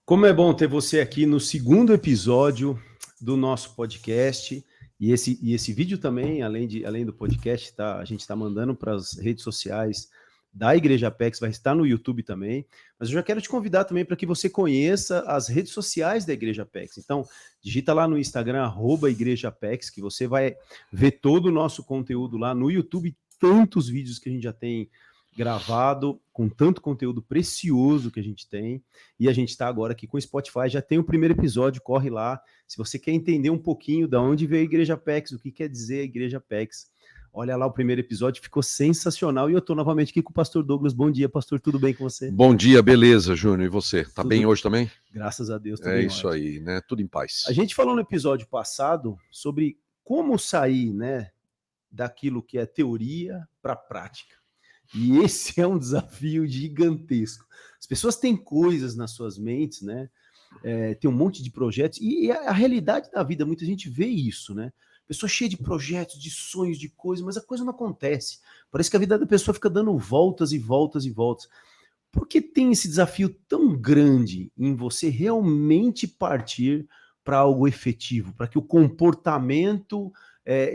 Como é bom ter você aqui no segundo episódio do nosso podcast. E esse vídeo também, além do podcast, a gente está mandando para as redes sociais da Igreja Apex, vai estar no YouTube também. Mas eu já quero te convidar também para que você conheça as redes sociais da Igreja Apex. Então, digita lá no Instagram, @Igreja Apex, que você vai ver todo o nosso conteúdo lá no YouTube, tantos vídeos que a gente já tem gravado, com tanto conteúdo precioso que a gente tem. E a gente está agora aqui com o Spotify, já tem o primeiro episódio, corre lá. Se você quer entender um pouquinho de onde veio a Igreja Apex, o que quer dizer a Igreja Apex, olha lá o primeiro episódio, ficou sensacional. E eu estou novamente aqui com o pastor Douglas. Bom dia, pastor, tudo bem com você? Bom dia, beleza, Júnior, e você? Tá bem hoje também? Graças a Deus, tudo É em isso ordem. aí, né? Tudo em paz. A gente falou no episódio passado sobre como sair, né, daquilo que é teoria para a prática. E esse é um desafio gigantesco. As pessoas têm coisas nas suas mentes, né? Tem um monte de projetos, e a realidade da vida, muita gente vê isso, né? Pessoa cheia de projetos, de sonhos, de coisas, mas a coisa não acontece. Parece que a vida da pessoa fica dando voltas e voltas e voltas. Por que tem esse desafio tão grande em você realmente partir para algo efetivo, para que o comportamento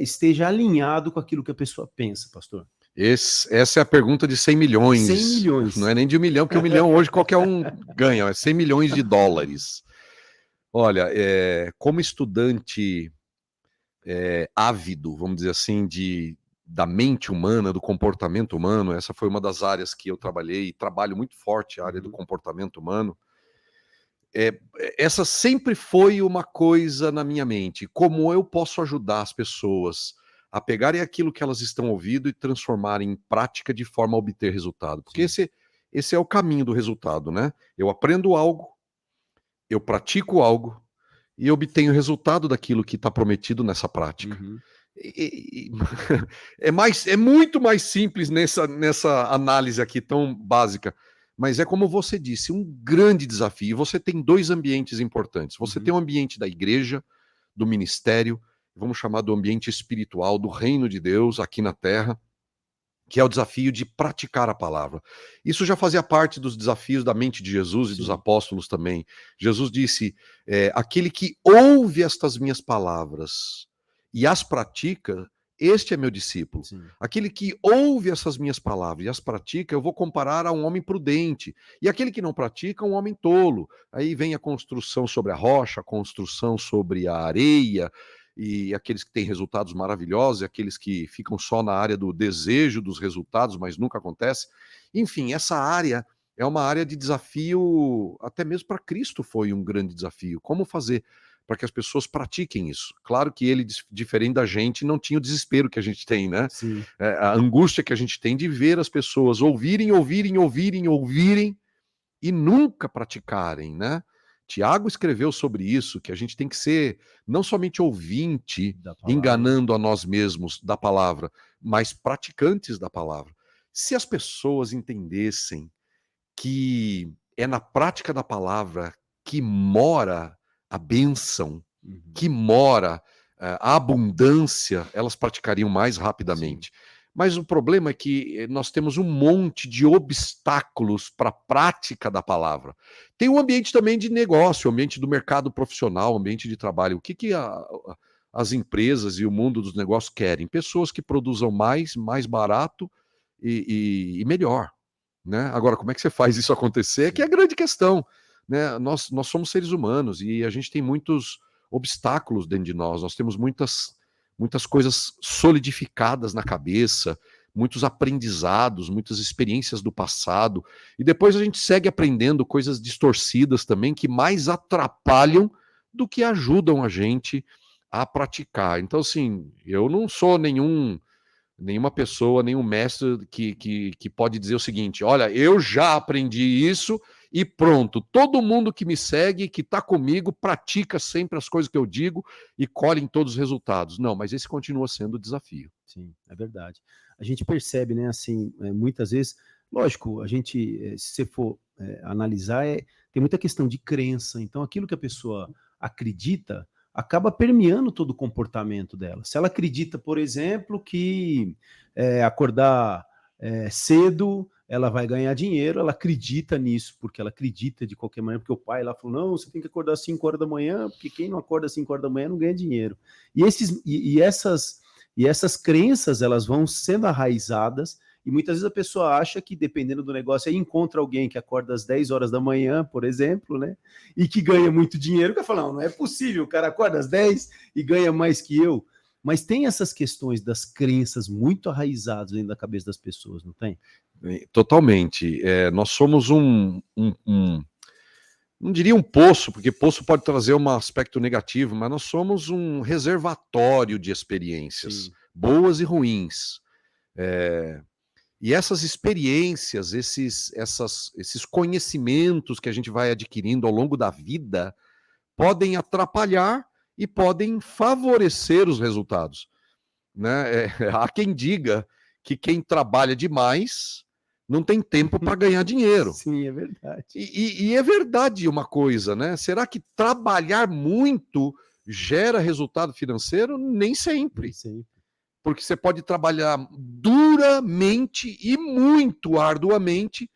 esteja alinhado com aquilo que a pessoa pensa, pastor? Essa é a pergunta de 100 milhões. 100 milhões. Não é nem de 1 milhão, porque 1 milhão hoje qualquer um ganha, é 100 milhões de dólares. Olha, como estudante ávido, vamos dizer assim, da mente humana, do comportamento humano, essa foi uma das áreas que eu trabalhei e trabalho muito forte, a área do comportamento humano. Essa sempre foi uma coisa na minha mente. Como eu posso ajudar as pessoas a pegarem aquilo que elas estão ouvindo e transformarem em prática de forma a obter resultado? Porque esse é o caminho do resultado, né? Eu aprendo algo, eu pratico algo e obtenho o resultado daquilo que está prometido nessa prática. É muito mais simples nessa análise aqui tão básica. Mas é como você disse, um grande desafio. Você tem dois ambientes importantes. Você tem o ambiente da igreja, do ministério, vamos chamar do ambiente espiritual, do reino de Deus aqui na terra, que é o desafio de praticar a palavra. Isso já fazia parte dos desafios da mente de Jesus e dos apóstolos também. Jesus disse, aquele que ouve estas minhas palavras e as pratica, este é meu discípulo. Sim. Aquele que ouve essas minhas palavras e as pratica, eu vou comparar a um homem prudente. E aquele que não pratica, um homem tolo. Aí vem a construção sobre a rocha, a construção sobre a areia, e aqueles que têm resultados maravilhosos, e aqueles que ficam só na área do desejo dos resultados, mas nunca acontece. Enfim, essa área é uma área de desafio, até mesmo para Cristo foi um grande desafio. Como fazer para que as pessoas pratiquem isso? Claro que ele, diferente da gente, não tinha o desespero que a gente tem, né? Sim. A angústia que a gente tem de ver as pessoas ouvirem e nunca praticarem, né? Tiago escreveu sobre isso, que a gente tem que ser não somente ouvinte, enganando a nós mesmos da palavra, mas praticantes da palavra. Se as pessoas entendessem que é na prática da palavra que mora a bênção, que mora a abundância, elas praticariam mais rapidamente. Sim. Mas o problema é que nós temos um monte de obstáculos para a prática da palavra. Tem um ambiente também de negócio, o ambiente do mercado profissional, o ambiente de trabalho. O que as empresas e o mundo dos negócios querem? Pessoas que produzam mais barato e melhor. Né? Agora, como é que você faz isso acontecer? É que é a grande questão. Né? Nós somos seres humanos e a gente tem muitos obstáculos dentro de nós. Nós temos muitas coisas solidificadas na cabeça, muitos aprendizados, muitas experiências do passado. E depois a gente segue aprendendo coisas distorcidas também que mais atrapalham do que ajudam a gente a praticar. Então, assim, eu não sou nenhuma pessoa, nenhum mestre que pode dizer o seguinte: olha, eu já aprendi isso e pronto, todo mundo que me segue, que está comigo, pratica sempre as coisas que eu digo e colhe todos os resultados. Não, mas esse continua sendo o desafio. Sim, é verdade. A gente percebe, né, assim, muitas vezes, lógico, a gente, se você for analisar, tem muita questão de crença, então aquilo que a pessoa acredita acaba permeando todo o comportamento dela. Se ela acredita, por exemplo, que acordar cedo ela vai ganhar dinheiro, ela acredita nisso, porque ela acredita de qualquer maneira, porque o pai lá falou, não, você tem que acordar às 5 horas da manhã, porque quem não acorda às 5 horas da manhã não ganha dinheiro. E essas crenças, elas vão sendo arraizadas, e muitas vezes a pessoa acha que, dependendo do negócio, aí encontra alguém que acorda às 10 horas da manhã, por exemplo, né, e que ganha muito dinheiro, que fala, não é possível, o cara acorda às 10 e ganha mais que eu. Mas tem essas questões das crenças muito arraizadas dentro da cabeça das pessoas, não tem? Totalmente. Nós somos não diria um poço, porque poço pode trazer um aspecto negativo, mas nós somos um reservatório de experiências, Sim. boas e ruins. E essas experiências, esses conhecimentos que a gente vai adquirindo ao longo da vida, podem atrapalhar e podem favorecer os resultados, né? Há quem diga que quem trabalha demais não tem tempo para ganhar dinheiro. Sim, é verdade. E é verdade uma coisa, né? Será que trabalhar muito gera resultado financeiro? Nem sempre. Nem sempre. Porque você pode trabalhar duramente e muito arduamente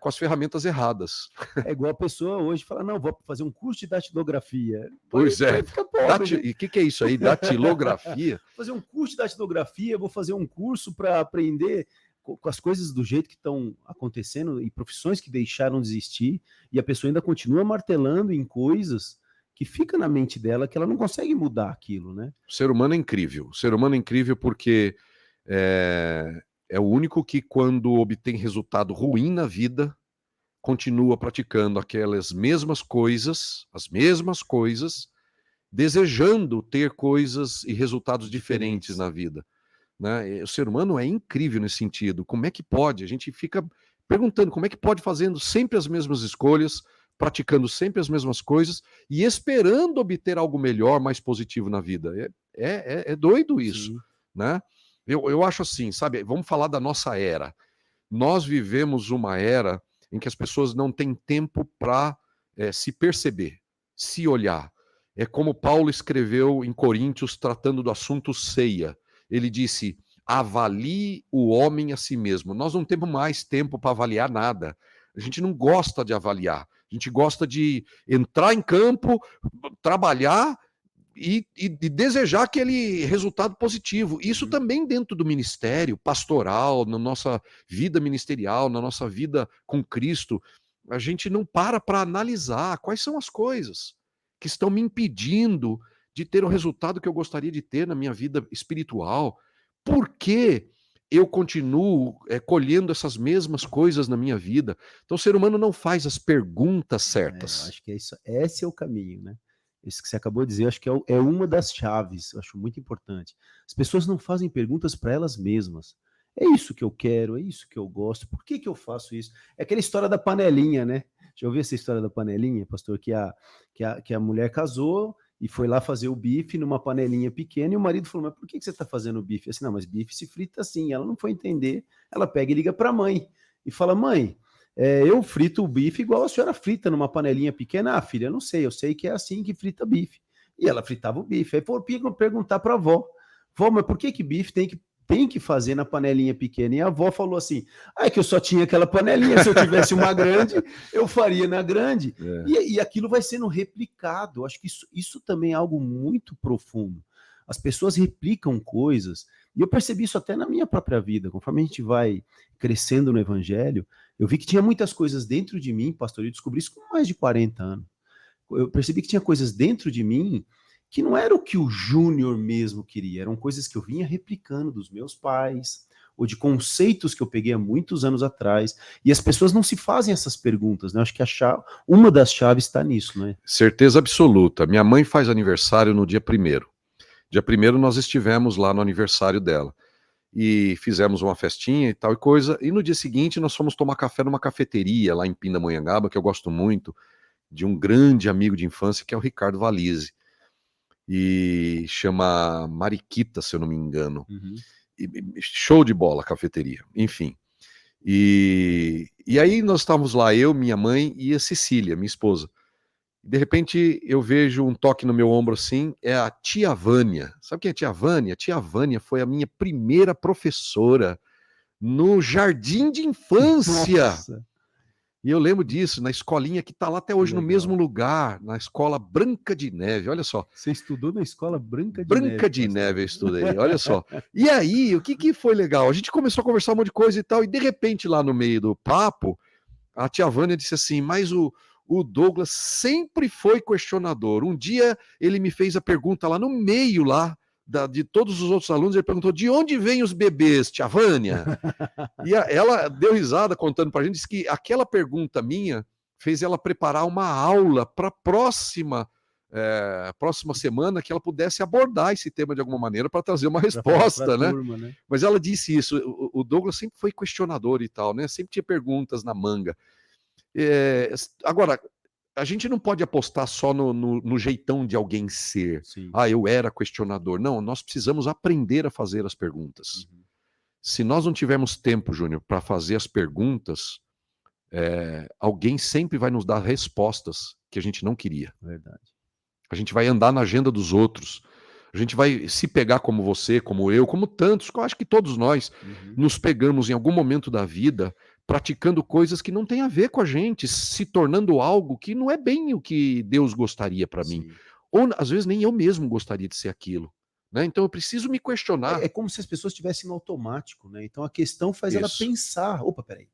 com as ferramentas erradas. É igual a pessoa hoje fala, não, vou fazer um curso de datilografia. Pois é. Fica pobre, né? E o que é isso aí? Datilografia? Fazer um curso de datilografia, vou fazer um curso para aprender com as coisas do jeito que estão acontecendo e profissões que deixaram de existir, e a pessoa ainda continua martelando em coisas que fica na mente dela que ela não consegue mudar aquilo, né? O ser humano é incrível. O ser humano é incrível porque é o único que, quando obtém resultado ruim na vida, continua praticando aquelas mesmas coisas, as mesmas coisas, desejando ter coisas e resultados diferentes na vida, né? O ser humano é incrível nesse sentido. Como é que pode? A gente fica perguntando como é que pode, fazendo sempre as mesmas escolhas, praticando sempre as mesmas coisas e esperando obter algo melhor, mais positivo na vida. É doido isso, Sim. né? Eu acho assim, sabe? Vamos falar da nossa era. Nós vivemos uma era em que as pessoas não têm tempo para se perceber, se olhar. É como Paulo escreveu em Coríntios, tratando do assunto ceia. Ele disse, avalie o homem a si mesmo. Nós não temos mais tempo para avaliar nada. A gente não gosta de avaliar. A gente gosta de entrar em campo, trabalhar e desejar aquele resultado positivo. Isso também dentro do ministério pastoral, na nossa vida ministerial, na nossa vida com Cristo. A gente não para analisar quais são as coisas que estão me impedindo de ter o resultado que eu gostaria de ter na minha vida espiritual. Por que eu continuo colhendo essas mesmas coisas na minha vida? Então o ser humano não faz as perguntas certas. Eu acho que é isso, esse é o caminho, né? Isso que você acabou de dizer, eu acho que é uma das chaves, eu acho muito importante. As pessoas não fazem perguntas para elas mesmas. É isso que eu quero, é isso que eu gosto, por que eu faço isso? É aquela história da panelinha, né? Já ouviu essa história da panelinha, pastor? Que a mulher casou e foi lá fazer o bife numa panelinha pequena e o marido falou, mas por que você está fazendo o bife? Assim, não, mas bife se frita assim. Ela não foi entender, ela pega e liga para a mãe e fala, mãe, eu frito o bife igual a senhora frita numa panelinha pequena. Ah, filha, eu não sei, eu sei que é assim que frita bife. E ela fritava o bife. Aí foi perguntar para a avó, vó, mas por que bife tem que fazer na panelinha pequena? E a avó falou assim, é que eu só tinha aquela panelinha, se eu tivesse uma grande, eu faria na grande. E aquilo vai sendo replicado. Eu acho que isso também é algo muito profundo. As pessoas replicam coisas, e eu percebi isso até na minha própria vida, conforme a gente vai crescendo no evangelho, eu vi que tinha muitas coisas dentro de mim, pastor, eu descobri isso com mais de 40 anos. Eu percebi que tinha coisas dentro de mim que não era o que o Júnior mesmo queria, eram coisas que eu vinha replicando dos meus pais, ou de conceitos que eu peguei há muitos anos atrás, e as pessoas não se fazem essas perguntas, né? Acho que uma das chaves está nisso, né? Certeza absoluta. Minha mãe faz aniversário no dia 1º. Dia 1º nós estivemos lá no aniversário dela e fizemos uma festinha e tal e coisa, e no dia seguinte nós fomos tomar café numa cafeteria lá em Pindamonhangaba, que eu gosto muito, de um grande amigo de infância, que é o Ricardo Valise, e chama Mariquita, se eu não me engano. Show de bola a cafeteria, enfim. E aí nós estávamos lá, eu, minha mãe e a Cecília, minha esposa. De repente eu vejo um toque no meu ombro assim, é a tia Vânia. Sabe quem é a tia Vânia? A tia Vânia foi a minha primeira professora no jardim de infância. Nossa, E eu lembro disso, na escolinha que está lá até hoje no legal. mesmo lugar, na escola Branca de Neve, olha só. Você estudou na escola Branca de Branca Neve, de pastor. Neve eu estudei, olha só. E aí, o que foi legal? A gente começou a conversar um monte de coisa e tal, e de repente lá no meio do papo, a tia Vânia disse assim, mas o Douglas sempre foi questionador. Um dia ele me fez a pergunta lá no meio lá, de todos os outros alunos, ele perguntou, de onde vêm os bebês, tia Vânia? E ela deu risada contando pra gente, disse que aquela pergunta minha fez ela preparar uma aula para a próxima semana que ela pudesse abordar esse tema de alguma maneira para trazer uma resposta, né? Turma, né? Mas ela disse isso, o Douglas sempre foi questionador e tal, né? Sempre tinha perguntas na manga. Agora, a gente não pode apostar só no jeitão de alguém ser. Sim. Eu era questionador. Não, nós precisamos aprender a fazer as perguntas. Uhum. Se nós não tivermos tempo, Júnior, para fazer as perguntas, alguém sempre vai nos dar respostas que a gente não queria. Verdade. A gente vai andar na agenda dos outros. A gente vai se pegar como você, como eu, como tantos. Eu acho que todos nós nos pegamos em algum momento da vida praticando coisas que não têm a ver com a gente, se tornando algo que não é bem o que Deus gostaria para mim. Ou às vezes nem eu mesmo gostaria de ser aquilo. Né? Então eu preciso me questionar. É como se as pessoas estivessem no automático, né? Então a questão faz ela pensar. Opa, peraí.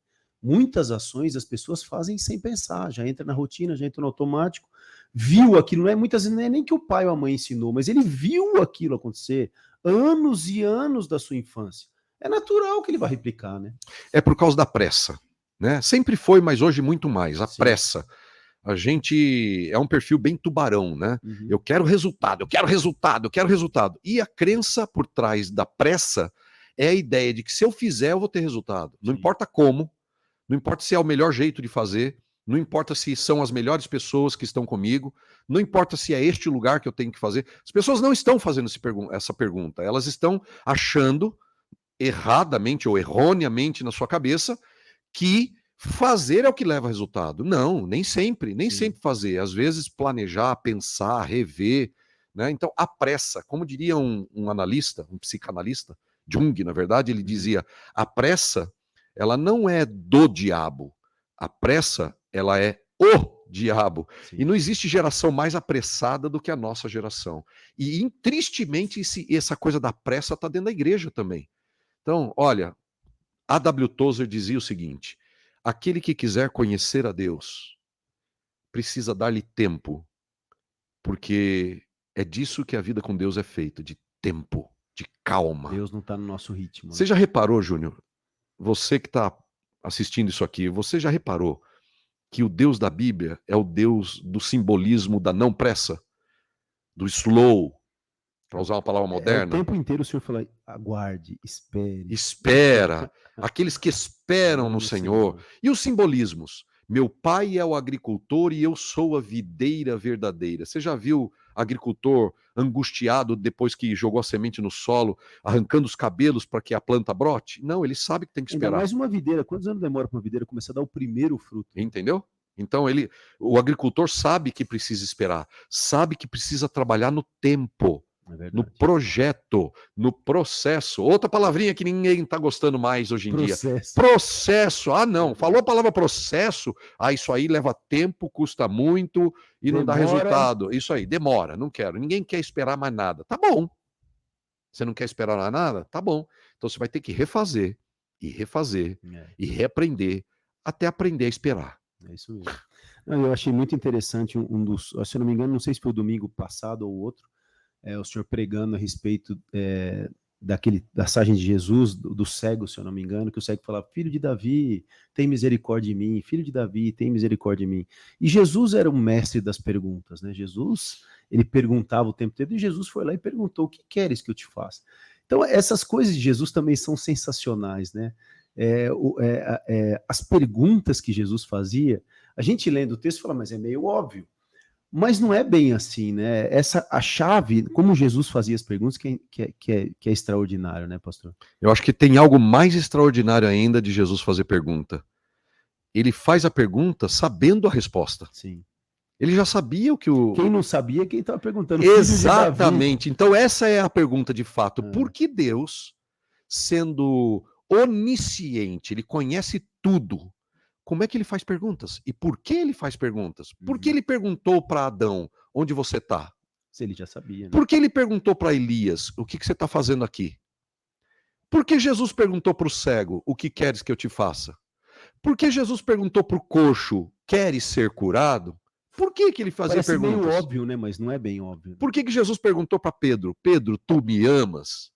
Muitas ações as pessoas fazem sem pensar, já entra na rotina, já entra no automático, viu aquilo, não é muitas vezes não é nem que o pai ou a mãe ensinou, mas ele viu aquilo acontecer anos e anos da sua infância. É natural que ele vai replicar, né? É por causa da pressa, né? Sempre foi, mas hoje muito mais, a pressa. A gente é um perfil bem tubarão, né? Eu quero resultado, eu quero resultado, eu quero resultado. E a crença por trás da pressa é a ideia de que se eu fizer, eu vou ter resultado. Não importa como, não importa se é o melhor jeito de fazer, não importa se são as melhores pessoas que estão comigo, não importa se é este lugar que eu tenho que fazer. As pessoas não estão fazendo essa pergunta, elas estão achando erradamente ou erroneamente na sua cabeça que fazer é o que leva a resultado. Não, nem sempre fazer. Às vezes planejar, pensar, rever, né? Então a pressa, como diria um analista, um psicanalista, Jung, na verdade, ele dizia, a pressa, ela não é do diabo. A pressa, ela é o diabo. Sim. E não existe geração mais apressada do que a nossa geração. E tristemente essa coisa da pressa está dentro da igreja também. Então, olha, A.W. Tozer dizia o seguinte, aquele que quiser conhecer a Deus precisa dar-lhe tempo, porque é disso que a vida com Deus é feita, de tempo, de calma. Deus não está no nosso ritmo. Né? Você já reparou, Júnior? Você que está assistindo isso aqui, você já reparou que o Deus da Bíblia é o Deus do simbolismo da não pressa, do slow, para usar uma palavra moderna? O tempo inteiro o Senhor fala, aguarde, espere. Espera. Aqueles que esperam no Senhor. E os simbolismos? Meu pai é o agricultor e eu sou a videira verdadeira. Você já viu agricultor angustiado depois que jogou a semente no solo, arrancando os cabelos para que a planta brote? Não, ele sabe que tem que esperar. Ainda mais uma videira. Quantos anos demora para uma videira começar a dar o primeiro fruto? Entendeu? Então o agricultor sabe que precisa esperar, sabe que precisa trabalhar no tempo. No projeto, no processo. Outra palavrinha que ninguém está gostando mais hoje em dia. Processo. Ah, não. Falou a palavra processo. Isso aí leva tempo, custa muito e não dá resultado. Isso aí, demora. Não quero. Ninguém quer esperar mais nada. Tá bom. Você não quer esperar mais nada? Tá bom. Então você vai ter que refazer e refazer e reaprender até aprender a esperar. É isso mesmo. Eu achei muito interessante um dos, se eu não me engano, não sei se foi o domingo passado ou outro, o senhor pregando a respeito da passagem de Jesus, do cego, se eu não me engano, que o cego falava, filho de Davi, tem misericórdia de mim, filho de Davi, tem misericórdia de mim. E Jesus era o mestre das perguntas, né? Jesus, ele perguntava o tempo todo, e Jesus foi lá e perguntou, o que queres que eu te faça? Então, essas coisas de Jesus também são sensacionais, né? As perguntas que Jesus fazia, a gente lendo o texto fala, mas é meio óbvio. Mas não é bem assim, né? A chave, como Jesus fazia as perguntas, que é extraordinário, né, pastor? Eu acho que tem algo mais extraordinário ainda de Jesus fazer pergunta. Ele faz a pergunta sabendo a resposta. Sim. Ele já sabia o que o... Quem não sabia, quem estava perguntando. Exatamente. Então essa é a pergunta de fato. Por que Deus, sendo onisciente, ele conhece tudo. Como é que ele faz perguntas? E por que ele faz perguntas? Por que ele perguntou para Adão, onde você está? Se ele já sabia, né? Por que ele perguntou para Elias, o que você está fazendo aqui? Por que Jesus perguntou para o cego, o que queres que eu te faça? Por que Jesus perguntou para o coxo, queres ser curado? Por que ele fazia Parece perguntas? meio óbvio, né? Mas não é bem óbvio. Por que Jesus perguntou para Pedro, Pedro, tu me amas?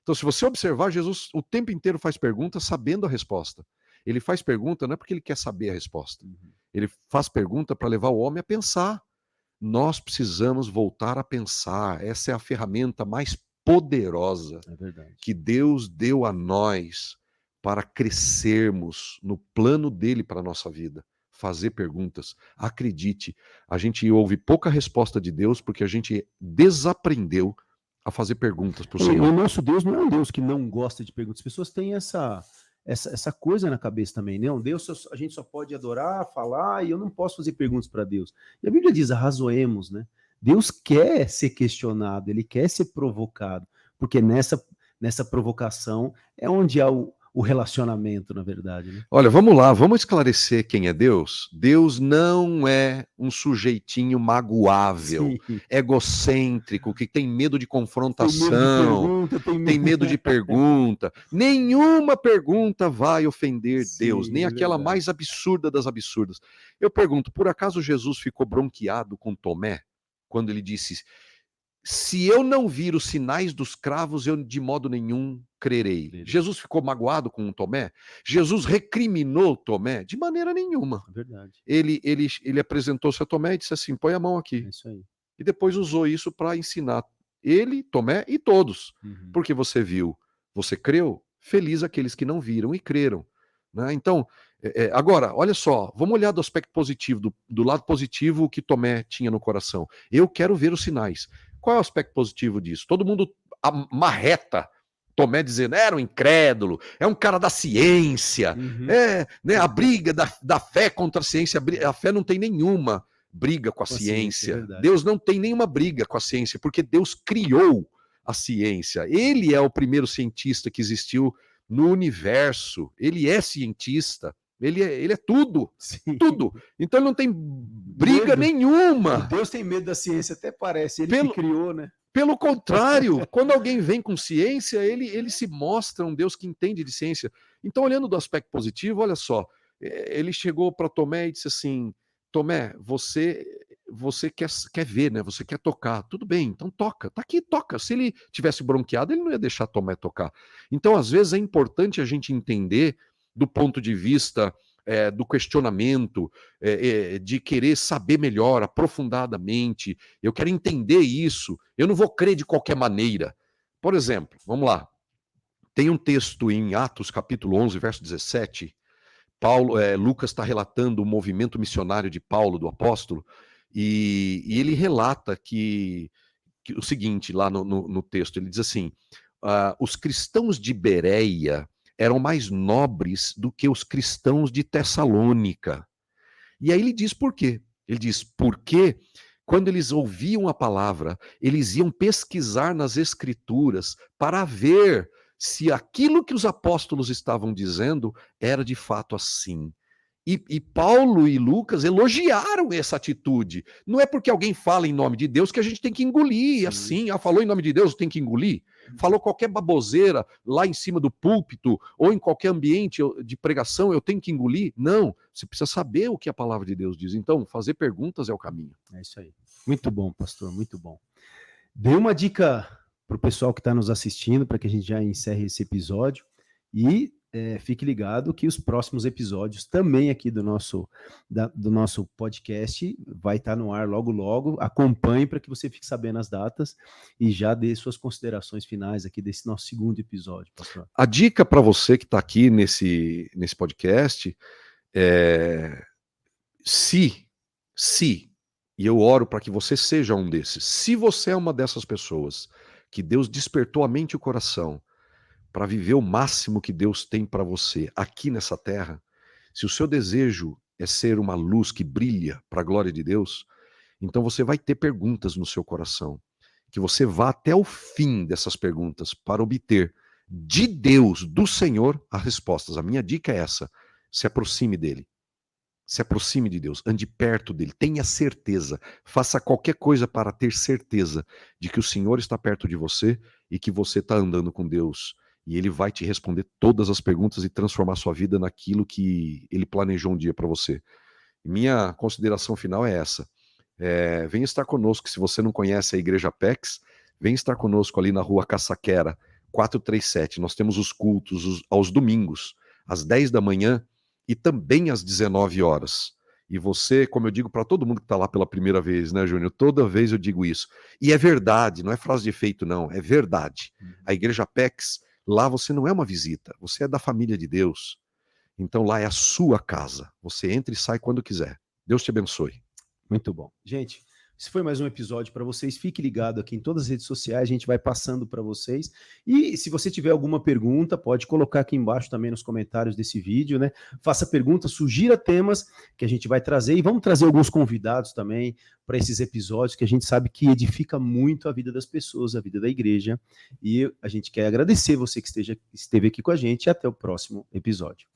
Então, se você observar, Jesus o tempo inteiro faz perguntas sabendo a resposta. Ele faz pergunta não é porque ele quer saber a resposta. Ele faz pergunta para levar o homem a pensar. Nós precisamos voltar a pensar. Essa é a ferramenta mais poderosa que Deus deu a nós para crescermos no plano dele para a nossa vida. Fazer perguntas. Acredite, a gente ouve pouca resposta de Deus porque a gente desaprendeu a fazer perguntas para o Senhor. O nosso Deus não é um Deus que não gosta de perguntas. As pessoas têm essa coisa na cabeça também, né? Um Deus, a gente só pode adorar, falar, e eu não posso fazer perguntas para Deus. E a Bíblia diz, arrazoemos, né? Deus quer ser questionado, ele quer ser provocado, porque nessa provocação é onde há o relacionamento, na verdade, né? Olha, vamos lá, vamos esclarecer quem é Deus. Deus não é um sujeitinho magoável, egocêntrico, que tem medo de confrontação, tem medo de pergunta. Nenhuma pergunta vai ofender Deus, nem aquela mais absurda das absurdas. Eu pergunto, por acaso Jesus ficou bronqueado com Tomé, quando ele disse... Se eu não vir os sinais dos cravos, eu de modo nenhum crerei. Jesus ficou magoado com Tomé? Jesus recriminou Tomé? De maneira nenhuma. Ele apresentou-se a Tomé e disse assim, põe a mão aqui. E depois usou isso para ensinar ele, Tomé e todos. Porque você viu, você creu, feliz aqueles que não viram e creram. Né? Então, agora, olha só, vamos olhar do aspecto positivo, do lado positivo que Tomé tinha no coração. Eu quero ver os sinais. Qual é o aspecto positivo disso? Todo mundo marreta Tomé dizendo, era um incrédulo, é um cara da ciência, né, a briga da fé contra a ciência, a fé não tem nenhuma briga com a ciência. Deus não tem nenhuma briga com a ciência, porque Deus criou a ciência. Ele é o primeiro cientista que existiu no universo, ele é cientista. Ele é tudo, tudo. Então ele não tem briga nenhuma. Deus tem medo da ciência, até parece. Ele que criou, né? Pelo contrário, quando alguém vem com ciência, ele se mostra um Deus que entende de ciência. Então, olhando do aspecto positivo, olha só, ele chegou para Tomé e disse assim, Tomé, você quer ver, né? Você quer tocar. Tudo bem, então toca. Tá aqui, toca. Se ele tivesse bronqueado, ele não ia deixar Tomé tocar. Então, às vezes, é importante a gente entender do ponto de vista do questionamento, de querer saber melhor, aprofundadamente. Eu quero entender isso. Eu não vou crer de qualquer maneira. Por exemplo, vamos lá. Tem um texto em Atos, capítulo 11, verso 17. Lucas está relatando o movimento missionário de Paulo, do apóstolo, e ele relata que o seguinte, lá no texto, ele diz assim, os cristãos de Bereia eram mais nobres do que os cristãos de Tessalônica. E aí ele diz por quê? Ele diz, porque quando eles ouviam a palavra, eles iam pesquisar nas escrituras para ver se aquilo que os apóstolos estavam dizendo era de fato assim. E Paulo e Lucas elogiaram essa atitude. Não é porque alguém fala em nome de Deus que a gente tem que engolir assim. Falou em nome de Deus, tem que engolir. Falou qualquer baboseira lá em cima do púlpito ou em qualquer ambiente de pregação, eu tenho que engolir? Não, você precisa saber o que a palavra de Deus diz. Então, fazer perguntas é o caminho. É isso aí. Muito bom, pastor, muito bom. Dê uma dica para o pessoal que está nos assistindo, para que a gente já encerre esse episódio. E fique ligado que os próximos episódios também aqui do nosso podcast vai estar no ar logo, logo. Acompanhe para que você fique sabendo as datas e já dê suas considerações finais aqui desse nosso segundo episódio, pastor. A dica para você que está aqui nesse podcast é e eu oro para que você seja um desses. Se você é uma dessas pessoas que Deus despertou a mente e o coração para viver o máximo que Deus tem para você aqui nessa terra, se o seu desejo é ser uma luz que brilha para a glória de Deus, então você vai ter perguntas no seu coração, que você vá até o fim dessas perguntas para obter de Deus, do Senhor, as respostas. A minha dica é essa: se aproxime dele. Se aproxime de Deus, ande perto dele, tenha certeza, faça qualquer coisa para ter certeza de que o Senhor está perto de você e que você está andando com Deus. E ele vai te responder todas as perguntas e transformar sua vida naquilo que ele planejou um dia para você. Minha consideração final é essa. Venha estar conosco, se você não conhece a Igreja Apex, venha estar conosco ali na rua Caçaquera, 437. Nós temos os cultos aos domingos, às 10 da manhã, e também às 19 horas. E você, como eu digo para todo mundo que está lá pela primeira vez, né, Júnior? Toda vez eu digo isso. E é verdade, não é frase de efeito, não. É verdade. A Igreja Apex, lá você não é uma visita, você é da família de Deus. Então lá é a sua casa. Você entra e sai quando quiser. Deus te abençoe. Muito bom. Gente, esse foi mais um episódio para vocês. Fique ligado aqui em todas as redes sociais, a gente vai passando para vocês. E se você tiver alguma pergunta, pode colocar aqui embaixo também nos comentários desse vídeo, né? Faça perguntas, sugira temas que a gente vai trazer e vamos trazer alguns convidados também para esses episódios que a gente sabe que edifica muito a vida das pessoas, a vida da igreja. E a gente quer agradecer você que esteve aqui com a gente e até o próximo episódio.